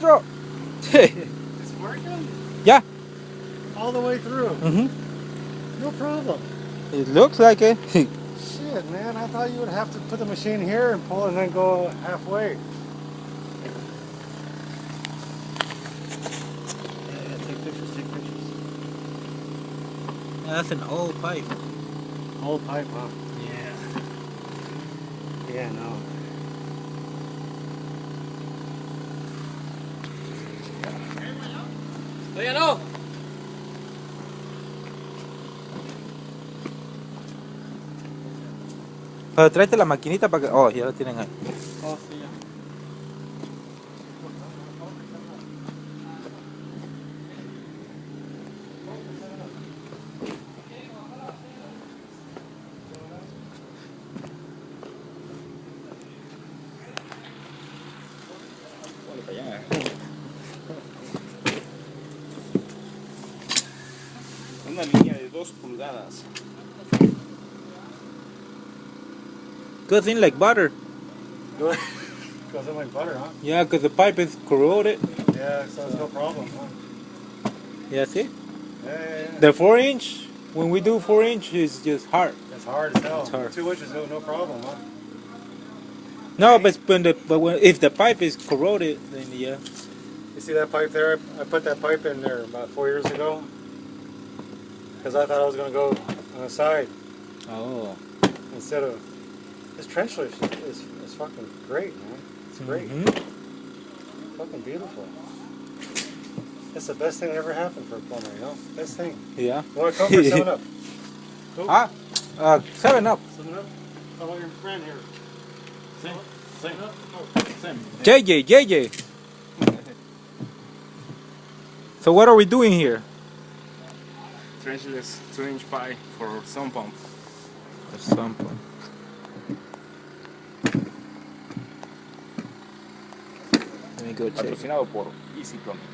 otro. It's working? Yeah. All the way through? Mm-hmm. No problem. It looks like it. Shit, man, I thought you would have to put the machine here and pull and then go halfway. Yeah, take pictures, take pictures. That's an old pipe. Old pipe, huh? Yeah. Yeah, no. Oye, no. Pero tráete la maquinita para que... Oh, ya la tienen ahí. Oh, sí, ya. Una línea de 2 pulgadas. Goes in like butter. Goes in like butter, huh? Yeah, because the pipe is corroded. Yeah, so it's no problem, huh? Yeah, see? Yeah. The 4-inch, when we do 4-inch, is just hard. It's hard as hell. It's hard. 2 inches, no problem, huh? No, but if the pipe is corroded, then yeah. You see that pipe there? I put that pipe in there about 4 years ago. Because I thought I was going to go on the side. Oh. Instead of... This Trenchless is fucking great, man. It's great. Fucking beautiful. That's the best thing that ever happened for a plumber, you know? Best thing. Yeah. You want to come for 7 Up? Cool. 7 Up. 7 Up? How about your friend here? Same. JJ. So what are we doing here? Trenchless 2-inch pipe for sump pump. The sump pump. Let me go check. Patrocinado por Easy Plumbing.